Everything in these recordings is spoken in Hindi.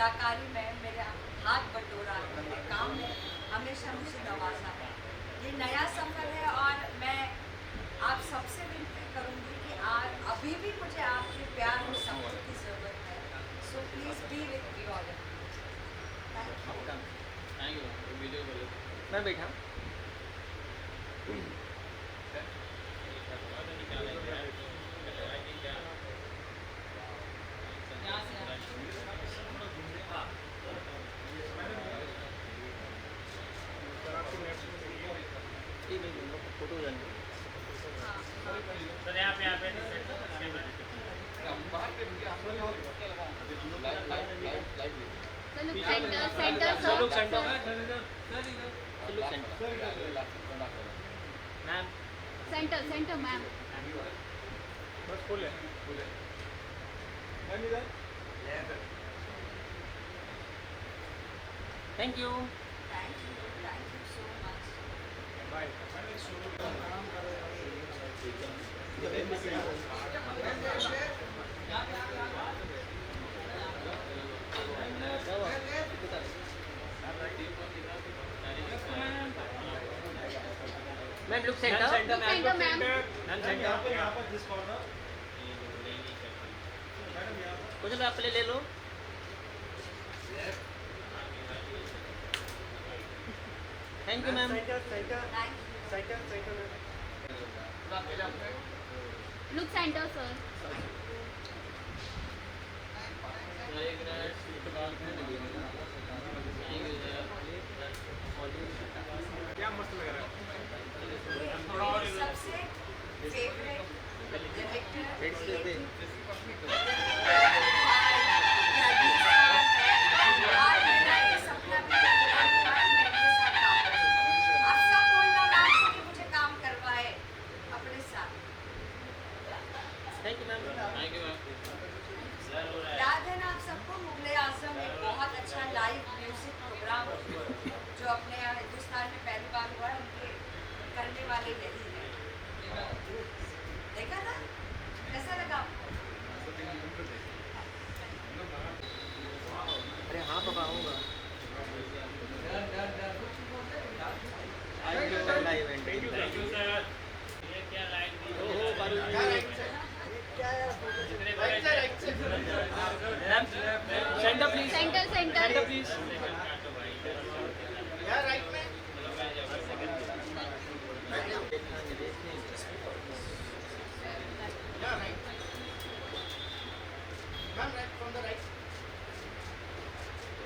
कलाकारी में मेरे हाथ बटोरा है, मेरे काम में हमेशा मुझे नवाजा है। ये नया सफ़र है और मैं आप सबसे विनती करूँगी कि आज अभी भी मुझे आपके प्यार और सपोर्ट की ज़रूरत है। So please be with me all. Thank you. मैं बैठा फोटो सर यहाँ पे मैम सेंटर मैम। बस फुल है मैम इधर। Thank you. Thank you so much. Bye. Ma'am look centre centre ma'am. यहाँ पर दिस कॉर्नर मैडम यहाँ पर कुछ आप पहले ले लो। Thank you ma'am. Centre look centre sir. क्या मस्त लग रहा है। मेरी सबसे favourite director thank you ma'am. Thank you ma'am. याद है ना आप सबको मुगले आजम एक बहुत अच्छा लाइव म्यूजिक प्रोग्राम जो अपने यहाँ हिंदुस्तान में पहली बार हुआ है, उनके करने वाले यही है। देखा था कैसा लगा आपको? अरे हाँ पापा आऊँगा। Thank you sir. ये क्या लाइन दी? ओहो ma'am centre please. Centre please. Right में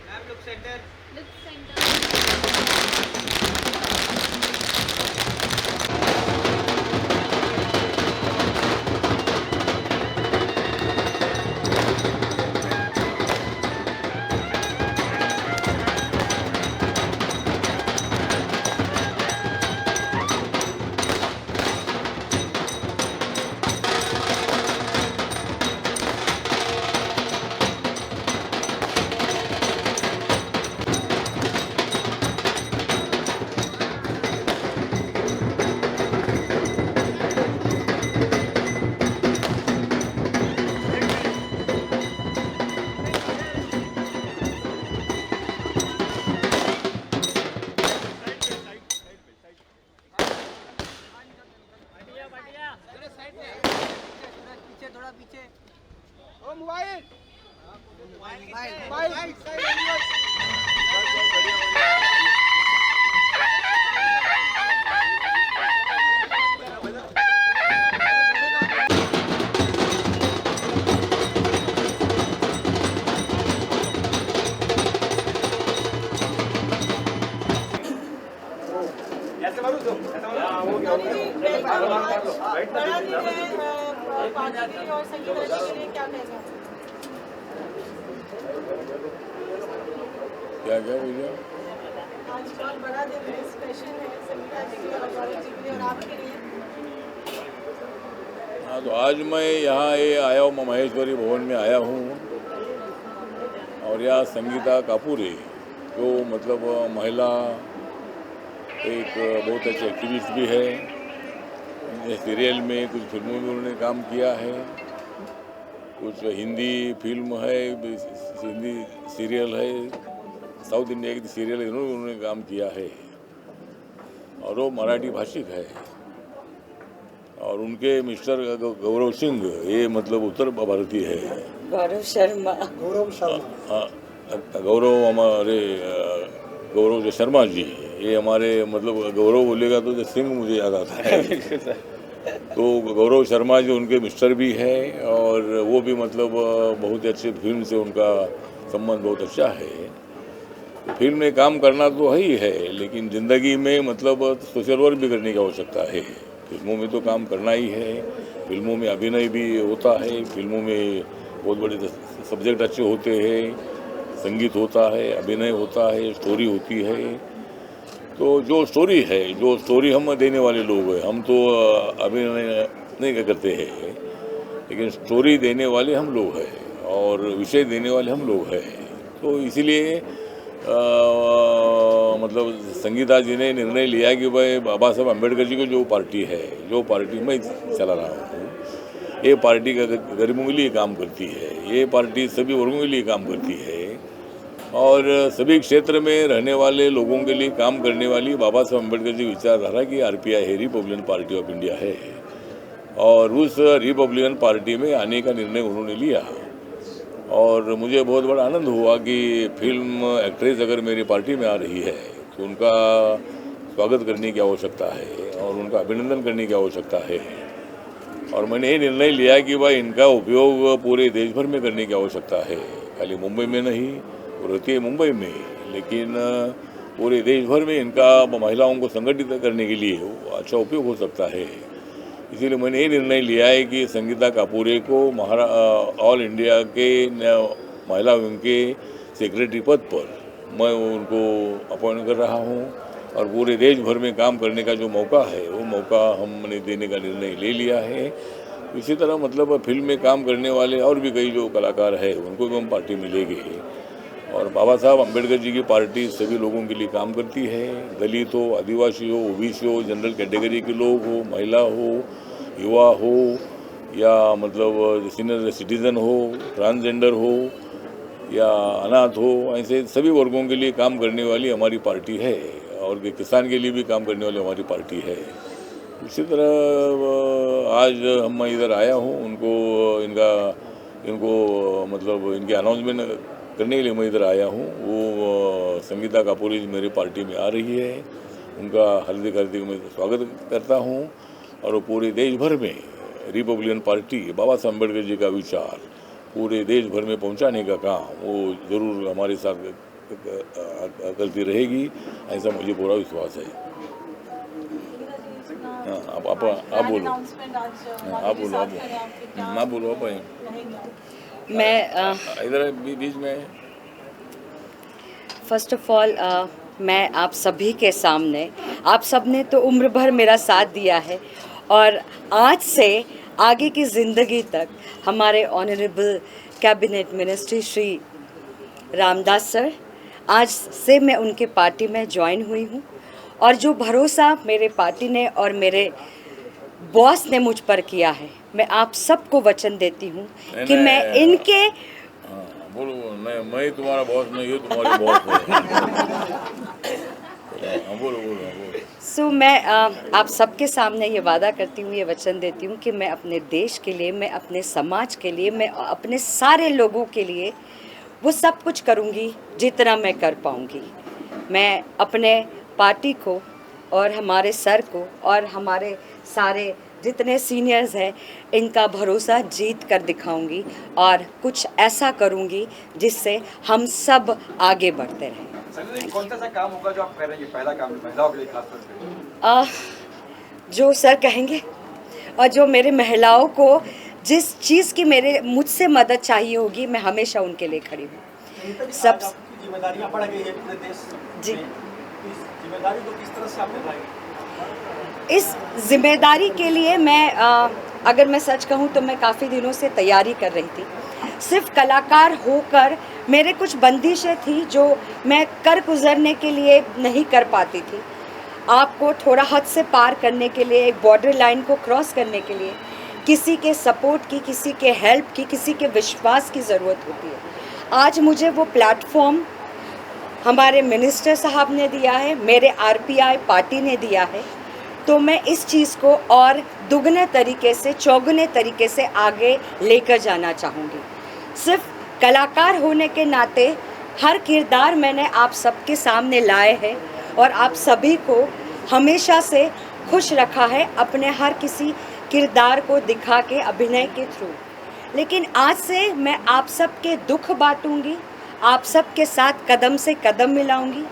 ma'am look centre. Look centre. थोड़ा पीछे। ओ मोबाइल ऐसे मारो तो हो गया और संगीत रचना के लिए क्या कहेंगे? क्या क्या भैया? आज बहुत बड़ा दिन है, स्पेशल है संगीता जी के लिए और गौरव जी के लिए और आपके लिए। हाँ, तो आज मैं यहाँ आया हूँ, महेश्वरी भवन में आया हूँ और यहाँ संगीता कपूर है जो मतलब महिला एक बहुत अच्छी एक्टिविस्ट भी है। सीरियल में कुछ फिल्मों में उन्होंने काम किया है कुछ हिंदी फिल्म है, हिंदी सीरियल है, साउथ इंडिया की सीरियल उन्होंने काम किया है और वो मराठी भाषिक है। और उनके मिस्टर गौरव सिंह, ये मतलब उत्तर भारतीय है। गौरव शर्मा। गौरव हमारे गौरव जो शर्मा जी, ये हमारे मतलब गौरव बोलेगा तो जो सिंह मुझे याद आता है। तो गौरव शर्मा जी उनके मिस्टर भी हैं और वो भी मतलब बहुत अच्छे फिल्म से उनका संबंध बहुत अच्छा है। तो फिल्म में काम करना तो है ही है, लेकिन ज़िंदगी में मतलब सोशल वर्क भी करने की आवश्यकता है। फिल्मों में तो काम करना ही है, फिल्मों में अभिनय भी होता है, फिल्मों में बहुत बड़े सब्जेक्ट अच्छे होते हैं, संगीत होता है, अभिनय होता है, स्टोरी होती है। तो जो स्टोरी है, जो स्टोरी हम देने वाले लोग हैं, हम तो अभिनय नहीं करते हैं, लेकिन स्टोरी देने वाले हम लोग हैं और विषय देने वाले हम लोग हैं। तो इसीलिए मतलब संगीता जी ने निर्णय लिया कि भाई बाबा साहब अम्बेडकर जी को जो पार्टी है, जो पार्टी मैं चला रहा हूँ, ये पार्टी गरीबों के लिए काम करती है, ये पार्टी सभी वर्गों के लिए काम करती है और सभी क्षेत्र में रहने वाले लोगों के लिए काम करने वाली बाबा साहब अम्बेडकर जी विचारधारा की RPI है, रिपब्लिकन पार्टी ऑफ इंडिया है। और उस रिपब्लिकन पार्टी में आने का निर्णय उन्होंने लिया और मुझे बहुत बड़ा आनंद हुआ कि फिल्म एक्ट्रेस अगर मेरी पार्टी में आ रही है तो उनका स्वागत करने की आवश्यकता है और उनका अभिनंदन करने की आवश्यकता है। और मैंने ये निर्णय लिया कि भाई इनका उपयोग पूरे देश भर में करने की आवश्यकता है, खाली मुंबई में नहीं, वो रहती है मुंबई में, लेकिन पूरे देश भर में इनका महिलाओं को संगठित करने के लिए अच्छा उपयोग हो सकता है। इसीलिए मैंने ये निर्णय लिया है कि संगीता कापूरे को ऑल इंडिया के महिला विंग के सेक्रेटरी पद पर मैं उनको अपॉइंट कर रहा हूँ और पूरे देश भर में काम करने का जो मौका है वो मौका हमने देने का निर्णय ले लिया है। इसी तरह मतलब फिल्म में काम करने वाले और भी कई जो कलाकार हैं उनको भी हम पार्टी में लेंगे। और बाबा साहब अम्बेडकर जी की पार्टी सभी लोगों के लिए काम करती है, दलित हो, आदिवासी हो, OBC हो, जनरल कैटेगरी के लोग हो, महिला हो, युवा हो या मतलब सीनियर सिटीज़न हो, ट्रांसजेंडर हो या अनाथ हो, ऐसे सभी वर्गों के लिए काम करने वाली हमारी पार्टी है और किसान के लिए भी काम करने वाली हमारी पार्टी है। इसी तरह आज हम इधर आया हूँ इनको मतलब इनके अनाउंसमेंट करने के लिए मैं इधर आया हूँ। वो संगीता कापूरे जी मेरी पार्टी में आ रही है, उनका हार्दिक मैं स्वागत करता हूँ और वो पूरे देश भर में रिपब्लिकन पार्टी बाबा साहब अम्बेडकर जी का विचार पूरे देश भर में पहुँचाने का काम वो ज़रूर हमारे साथ करती रहेगी, ऐसा मुझे पूरा विश्वास है। आप बोलो, आप बोलो मैं इधर बीच में। फर्स्ट ऑफ ऑल मैं आप सभी के सामने, आप सब ने तो उम्र भर मेरा साथ दिया है और आज से आगे की ज़िंदगी तक हमारे honourable cabinet minister Shri Ramdas sir, आज से मैं उनके पार्टी में ज्वाइन हुई हूँ और जो भरोसा मेरे पार्टी ने और मेरे बॉस ने मुझ पर किया है, मैं आप सबको वचन देती हूँ कि मैं इनके बोलो, मैं तुम्हारा बॉस नहीं हूँ, तुम्हारी बॉस हूँ। बोलो। सो मैं आप सबके सामने ये वादा करती हूँ, ये वचन देती हूँ कि मैं अपने देश के लिए, मैं अपने समाज के लिए, मैं अपने सारे लोगों के लिए वो सब कुछ करूँगी जितना मैं कर पाऊँगी। मैं अपने पार्टी को और हमारे सर को और हमारे सारे जितने सीनियर्स हैं इनका भरोसा जीत कर दिखाऊंगी और कुछ ऐसा करूंगी जिससे हम सब आगे बढ़ते रहें। कौन सा काम होगा जो आप कर रहे हैं, पहला काम महिलाओं के लिए खासतौर पे? जो सर कहेंगे और जो मेरे महिलाओं को जिस चीज़ की मुझसे मदद चाहिए होगी, मैं हमेशा उनके लिए खड़ी हूँ। सब जिम्मेदारियां बढ़ गई है पूरे देश जी, इस जिम्मेदारी को किस तरह से आप निभाएंगे? इस जिम्मेदारी के लिए मैं अगर मैं सच कहूँ तो मैं काफ़ी दिनों से तैयारी कर रही थी। सिर्फ कलाकार होकर मेरे कुछ बंदिशें थी जो मैं कर गुजरने के लिए नहीं कर पाती थी। आपको थोड़ा हद से पार करने के लिए, एक बॉर्डर लाइन को क्रॉस करने के लिए किसी के सपोर्ट की, किसी के हेल्प की, किसी के विश्वास की ज़रूरत होती है। आज मुझे वो प्लेटफॉर्म हमारे मिनिस्टर साहब ने दिया है, मेरे आरपीआई पार्टी ने दिया है, तो मैं इस चीज़ को और दुगने तरीके से, चौगुने तरीके से आगे लेकर जाना चाहूँगी। सिर्फ कलाकार होने के नाते हर किरदार मैंने आप सबके सामने लाए हैं और आप सभी को हमेशा से खुश रखा है अपने हर किसी किरदार को दिखा के, अभिनय के थ्रू। लेकिन आज से मैं आप सबके दुख बांटूंगी, आप सबके साथ कदम से कदम मिलाऊंगी।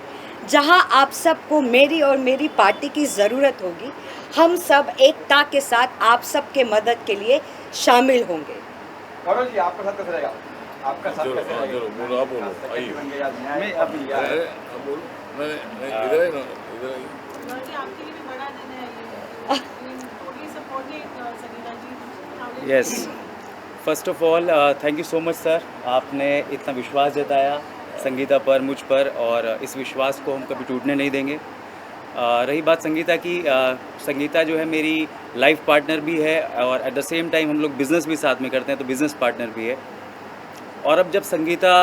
जहां आप सबको मेरी और मेरी पार्टी की ज़रूरत होगी, हम सब एकता के साथ आप सबके मदद के लिए शामिल होंगे। पारुल जी, आपका साथ कैसे रहेगा? आपका साथ कैसे रहेगा? जरूर, बोलो, आप बोलो, आइए। बन गया, मैं अभी अरे, आप बोलो। नहीं, इधर आइए ना, इधर आइए। आपके लिए भी बड़ा दिन है ये। Totally supporting Sangeeta ji. Yes, first of all thank you so much sir, आपने इतना विश्वास जताया संगीता पर, मुझ पर, और इस विश्वास को हम कभी टूटने नहीं देंगे। रही बात संगीता की, संगीता जो है मेरी लाइफ पार्टनर भी है और एट द सेम टाइम हम लोग बिज़नेस भी साथ में करते हैं, तो बिज़नेस पार्टनर भी है। और अब जब संगीता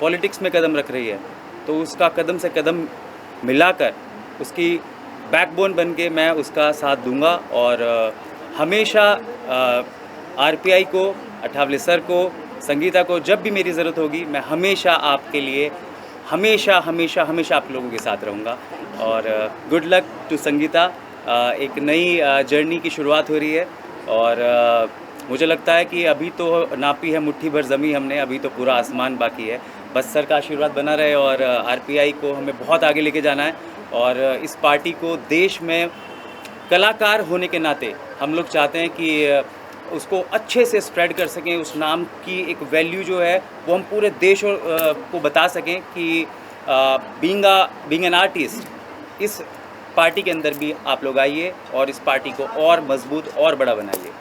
पॉलिटिक्स में कदम रख रही है तो उसका कदम से कदम मिलाकर उसकी बैकबोन बन के मैं उसका साथ दूंगा और हमेशा आरपीआई को, अठावले सर को, संगीता को जब भी मेरी ज़रूरत होगी मैं हमेशा आपके लिए हमेशा हमेशा हमेशा आप लोगों के साथ रहूँगा। और गुड लक टू संगीता, एक नई जर्नी की शुरुआत हो रही है और मुझे लगता है कि अभी तो नापी है मुट्ठी भर ज़मीं हमने, अभी तो पूरा आसमान बाकी है। बस सर का आशीर्वाद बना रहे और आरपीआई को हमें बहुत आगे लेके जाना है और इस पार्टी को देश में कलाकार होने के नाते हम लोग चाहते हैं कि उसको अच्छे से स्प्रेड कर सकें, उस नाम की एक वैल्यू जो है वो हम पूरे देश को बता सकें कि बीइंग एन आर्टिस्ट इस पार्टी के अंदर भी आप लोग आइए और इस पार्टी को और मजबूत और बड़ा बनाइए।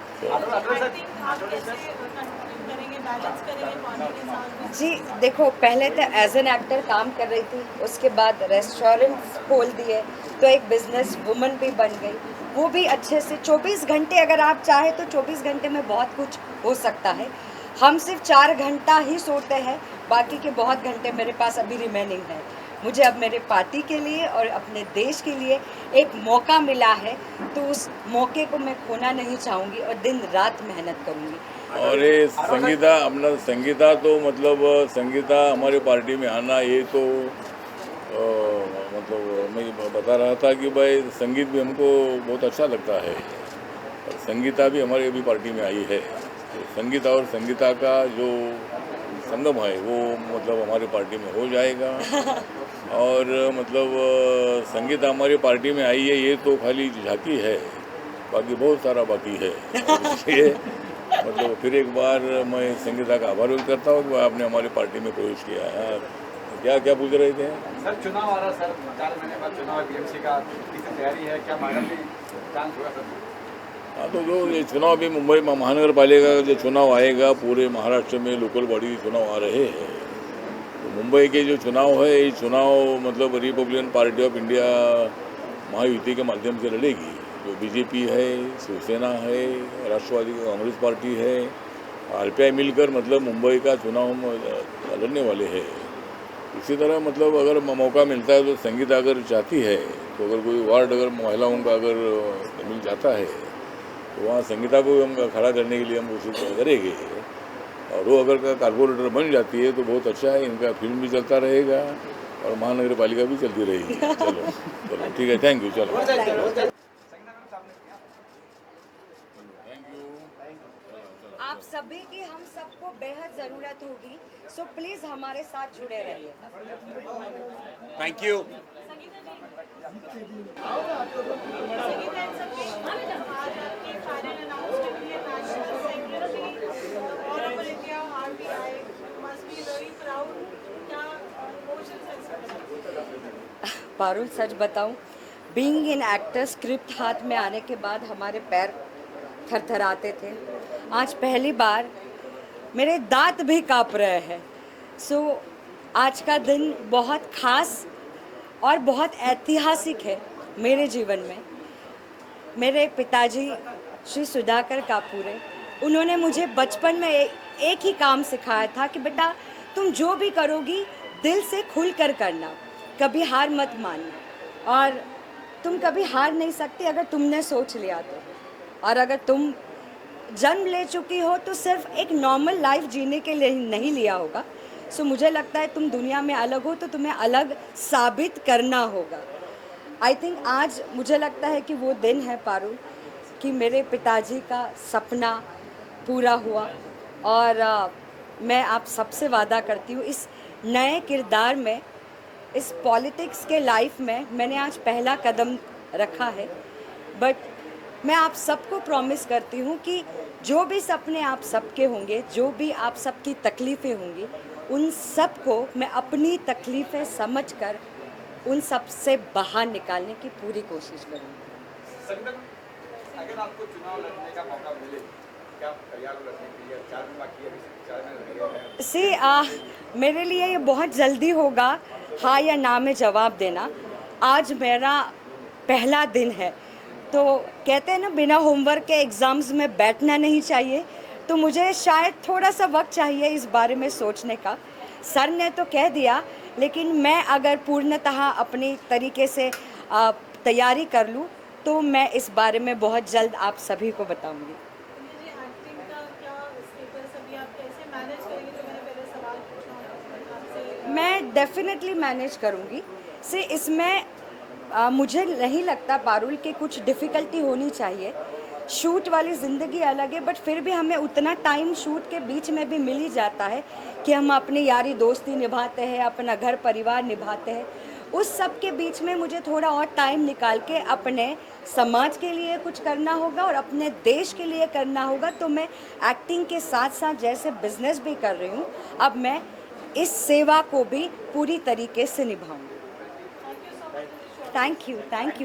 जी देखो, पहले तो एज एन एक्टर काम कर रही थी, उसके बाद रेस्टोरेंट खोल दिए तो एक बिजनेस वुमन भी बन गई, वो भी अच्छे से 24 घंटे अगर आप चाहे तो 24 घंटे में बहुत कुछ हो सकता है। हम सिर्फ 4 घंटा ही सोते हैं, बाकी के बहुत घंटे मेरे पास अभी रिमेनिंग है। मुझे अब मेरे पार्टी के लिए और अपने देश के लिए एक मौका मिला है, तो उस मौके को मैं खोना नहीं चाहूँगी और दिन रात मेहनत करूँगी। और ये संगीता, अपना संगीता तो मतलब संगीता हमारे पार्टी में आना, ये तो मतलब मैं बता रहा था कि भाई संगीत भी हमको बहुत अच्छा लगता है और संगीता भी हमारे अभी पार्टी में आई है। तो संगीता और संगीता का जो संगम है वो मतलब हमारी पार्टी में हो जाएगा और मतलब संगीता हमारी पार्टी में आई है, ये तो खाली झांकी है, बाकी बहुत सारा बाकी है। इसलिए मतलब फिर एक बार मैं संगीता का आभार व्यक्त करता हूँ कि आपने हमारी पार्टी में प्रवेश किया है। क्या क्या पूछ रहे थे सर? चुनाव आ रहा सर, 4 महीने बाद चुनाव है, बीएमसी का किसी तैयारी है क्या? महाराष्ट्र चांस होगा सर? हाँ, तो जो ये चुनाव भी मुंबई महानगर पालिका का जो चुनाव आएगा, पूरे महाराष्ट्र में लोकल बॉडी चुनाव आ रहे हैं। तो मुंबई के जो चुनाव है, ये चुनाव मतलब Republican party of India Mahayuti के माध्यम से लड़ेगी। जो बीजेपी है, शिवसेना है, राष्ट्रवादी कांग्रेस पार्टी है, आरपीआई मिलकर मतलब मुंबई का चुनाव लड़ने वाले हैं। इसी तरह मतलब अगर मौका मिलता है तो संगीता अगर चाहती है तो अगर कोई वार्ड अगर महिलाओं का अगर मिल जाता है तो वहाँ संगीता को हम खड़ा करने के लिए हम कोशिश करेंगे। और वो अगर कारपोरेटर बन जाती है तो बहुत अच्छा है, इनका फिल्म भी चलता रहेगा और महानगर पालिका भी चलती रहेगी। चलो चलो ठीक है, थैंक यू। चलो आप सभी की हम सबको बेहद ज़रूरत होगी, सो प्लीज़ हमारे साथ जुड़े रहिए। Thank you. पारुल, सच बताऊं, बीइंग एन एक्टर, स्क्रिप्ट हाथ में आने के बाद हमारे पैर थरथराते थे। आज पहली बार मेरे दांत भी काँप रहे हैं। सो आज का दिन बहुत ख़ास और बहुत ऐतिहासिक है मेरे जीवन में। मेरे पिताजी श्री सुधाकर कापूरे, उन्होंने मुझे बचपन में एक ही काम सिखाया था कि बेटा तुम जो भी करोगी दिल से खुल कर करना, कभी हार मत मानना, और तुम कभी हार नहीं सकती अगर तुमने सोच लिया तो। और अगर तुम जन्म ले चुकी हो तो सिर्फ एक नॉर्मल लाइफ जीने के लिए नहीं लिया होगा। सो मुझे लगता है तुम दुनिया में अलग हो तो तुम्हें अलग साबित करना होगा। आई थिंक आज मुझे लगता है कि वो दिन है पारुल कि मेरे पिताजी का सपना पूरा हुआ, और मैं आप सबसे वादा करती हूँ इस नए किरदार में, इस पॉलिटिक्स के लाइफ में मैंने आज पहला कदम रखा है। बट मैं आप सबको प्रॉमिस करती हूँ कि जो भी सपने आप सबके होंगे, जो भी आप सबकी तकलीफ़ें होंगी, उन सब को मैं अपनी तकलीफ़ें समझकर उन सब से बाहर निकालने की पूरी कोशिश करूँगी। संगठन, अगर आपको चुनाव लड़ने का मौका मिले, क्या आप तैयार हो लड़ने के लिए? 4 दिन बाकी है, 4 महीने लगे हैं। मेरे लिए ये बहुत जल्दी होगा हाँ या ना में जवाब देना। आज मेरा पहला दिन है, तो कहते हैं ना बिना होमवर्क के एग्ज़ाम्स में बैठना नहीं चाहिए, तो मुझे शायद थोड़ा सा वक्त चाहिए इस बारे में सोचने का। सर ने तो कह दिया, लेकिन मैं अगर पूर्णतः अपनी तरीके से तैयारी कर लूँ तो मैं इस बारे में बहुत जल्द आप सभी को बताऊँगी। जी, एक्टिंग का क्या स्टेटस अभी, आप कैसे मैनेज करेंगे? तो मैंने पहले सवाल पूछा आपसे। मैं डेफिनेटली मैनेज करूँगी। से इसमें मुझे नहीं लगता पारुल कि कुछ डिफ़िकल्टी होनी चाहिए। शूट वाली ज़िंदगी अलग है, बट फिर भी हमें उतना टाइम शूट के बीच में भी मिल ही जाता है कि हम अपनी यारी दोस्ती निभाते हैं, अपना घर परिवार निभाते हैं। उस सब के बीच में मुझे थोड़ा और टाइम निकाल के अपने समाज के लिए कुछ करना होगा और अपने देश के लिए करना होगा। तो मैं एक्टिंग के साथ साथ जैसे बिजनेस भी कर रही हूँ, अब मैं इस सेवा को भी पूरी तरीके से निभाऊंगी। थैंक यू,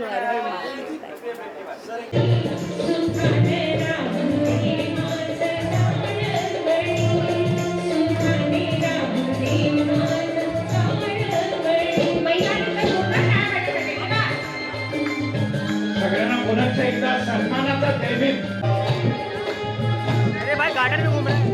हर हर महादेव। सगळ्यांना पुन्हा एकदा सन्मानाचा देवीन. अरे भाई गार्डन में घूम रहा है।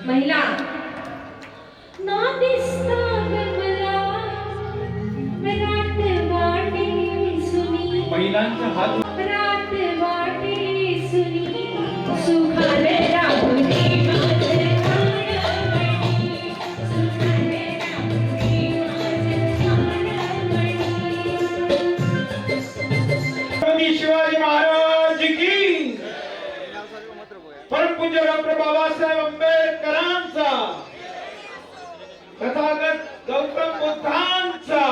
महिला ना दिसता मला रात वाटे सुनी, महिलांचा हात रात वाटे सुनी, सुखाने राहुनी माझे प्राणमणी, सुखाने राहुनी माझे प्राणमणी। शिवाजी महाराज की, परमपूज्य डॉक्टर बाबासाहेब आंबेडकरांचा, तथागत गौतम बुद्धांचा,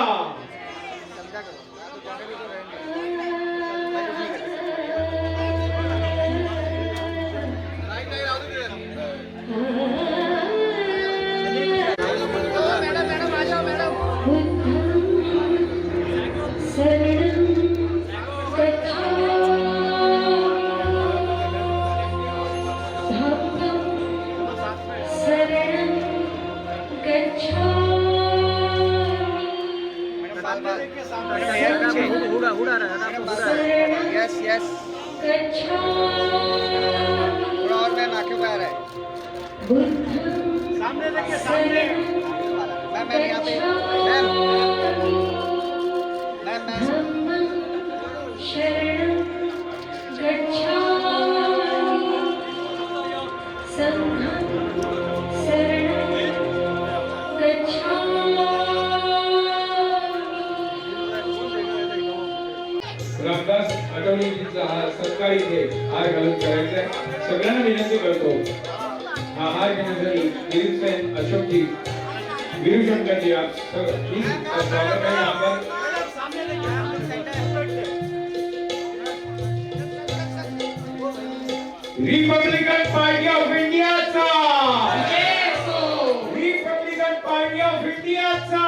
यस यस, थोड़ा और मैम आंखें पे आ रहा है। सामने देखिए, सामने मैम यहाँ पे, मैम शरणं गच्छामि, संघं शरणं गच्छामि। रामदास आठवलेंचा हा सत्कार इथे हार घालून करायचा आहे. सगळ्यांना विनंती करतो, हा हार घेण्यासाठी गिरीशसेन, अशोकजी, गिरीशंकरजी, आप प्लीज स्वागत आहे. आपण रिपब्लिकन पार्टी ऑफ इंडियाचा रिपब्लिकन पार्टी ऑफ इंडियाचा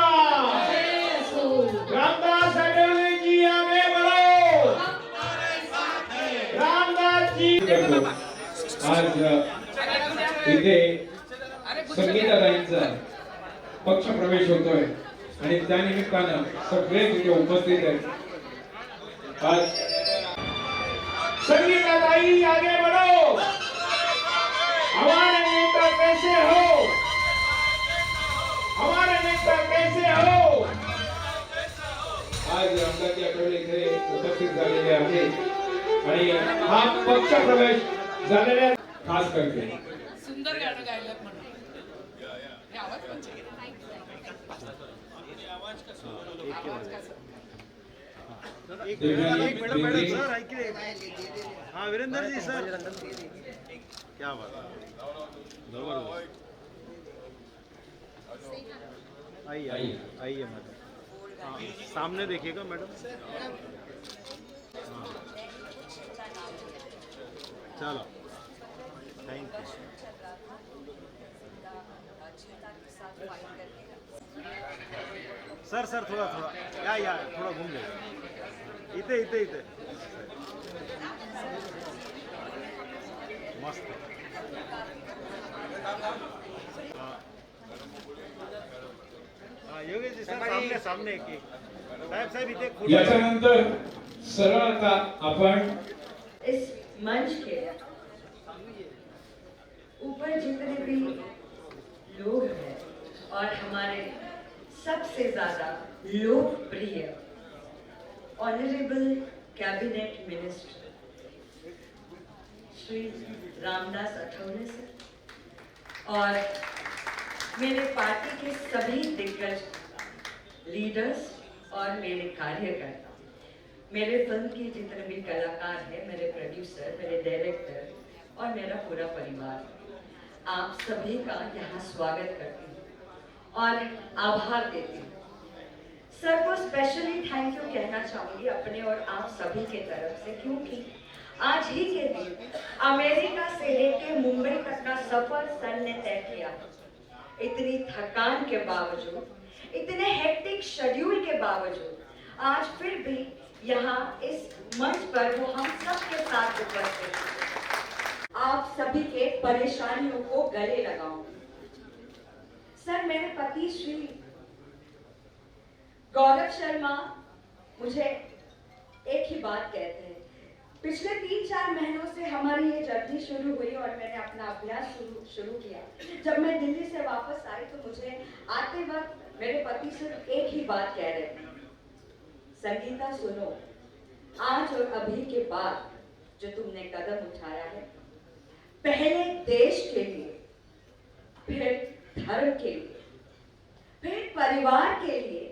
रामदास आठवलेजी आगे बढ़ो रामदास जी आज इथे संगीताताईंचा पक्ष प्रवेश होतोय आणि त्या निमित्तानं सगळे तिथे उपस्थित आहेत. आज संगीताताई आगे बढ़ो हमारे नेता कैसे हो हमारे नेता कैसे हो. आज रामदासजी आठवले इथे उपस्थित झालेले आहेत आणि हा पक्ष प्रवेश झालेल्या खास करते. सुंदर गाणं गायलं म्हणून हाँ वीरेंद्र जी सर क्या बात आइए आइए आइए मैडम. हाँ सामने देखिएगा मैडम. हाँ चलो थैंक यू. सर सर थोड़ा थोड़ा या थोड़ा घूम जाए इथे इथे इथे मस्त. हाँ योगेश जी सर सामने सामने एक साहेब इथे याच्यानंतर सरळ आता आपण इस मंच के ऊपर जितने भी लोग हैं और हमारे सबसे ज्यादा लोकप्रिय honourable cabinet minister Shri Ramdas Athawale sir और मेरे पार्टी के सभी दिग्गज लीडर्स और मेरे कार्यकर्ता, मेरे फिल्म के जितने भी कलाकार हैं, मेरे प्रोड्यूसर, मेरे डायरेक्टर और मेरा पूरा परिवार, आप सभी का यहाँ स्वागत करती हूँ और आभार देती हूँ. सर को स्पेशली थैंक यू कहना चाहूँगी अपने और आप सभी के तरफ से, क्योंकि आज ही के दिन अमेरिका से लेके मुंबई तक का सफर सर ने तय किया. इतनी थकान के बावजूद, इतने हेक्टिक शेड्यूल के बावजूद आज फिर भी यहाँ इस मंच पर वो हम सब के साथ उपस्थित हैं. आप सभी के परेशानियों को गले लगाऊंगी. सर मेरे पति श्री गौरव शर्मा मुझे एक ही बात कहते हैं. पिछले 3-4 महीनों से हमारी ये जर्नी शुरू हुई और मैंने अपना अभ्यास शुरू किया. जब मैं दिल्ली से वापस आई तो मुझे आते वक्त मेरे पति सिर्फ एक ही बात कह रहे थे, संगीता सुनो, आज और अभी के बाद जो तुमने कदम उठाया है, पहले देश के लिए, फिर धर्म के लिए, फिर परिवार के लिए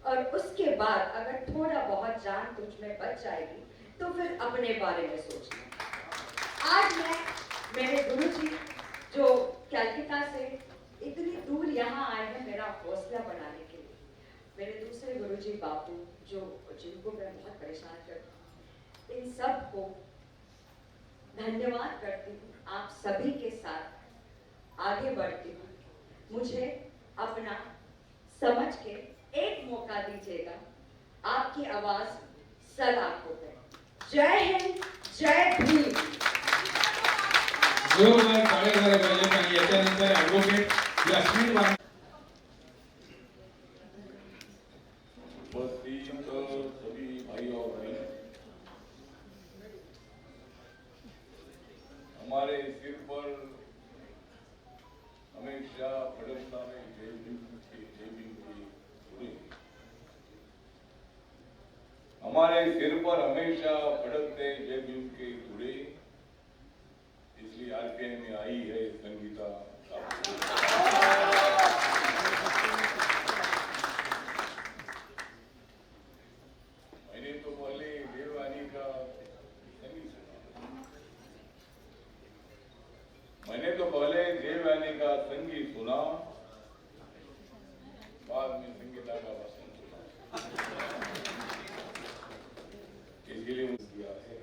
और उसके बाद अगर थोड़ा बहुत जान तुझ में बच जाएगी तो फिर अपने बारे में सोचना. आज मैं मेरे गुरुजी जो कलकत्ता से इतनी दूर यहाँ आए हैं मेरा हौसला बढ़ाने के लिए, मेरे दूसरे गुरुजी बापू जिनको मैं बहुत परेशान करती हूँ, इन सब को धन्यवाद करती हूँ. आप सभी के साथ आगे बढ़ती हूँ. मुझे अपना समझ के एक मौका दीजिएगा. आपकी आवाज सलाखों पे. जय हिंद, जय भीम. जोरदार ताळ्या झाल्या पाहिजेत आणि याच्यानंतर ॲडव्होकेट यास्मीन वाघ. उपस्थित सभी भाई और बहन, हमारे सिर पर हमेशा फड़कता में जय भीम की धुरी. हमारे सिर पर हमेशा फड़कते जय भीम के धुरे. इसलिए आरपीआई में आई है संगीता. मैंने तो पहले देववानी का संगीत सुना. मैंने तो पहले देववानी का संगीत सुना, बाद में संगीता का वचन सुना. इसके लिए मुझे दिया है.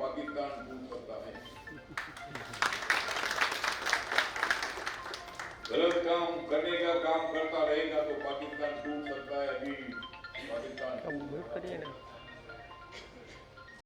पाकिस्तान टूट सकता है। गलत काम करने का काम करता रहेगा तो पाकिस्तान टूट सकता है।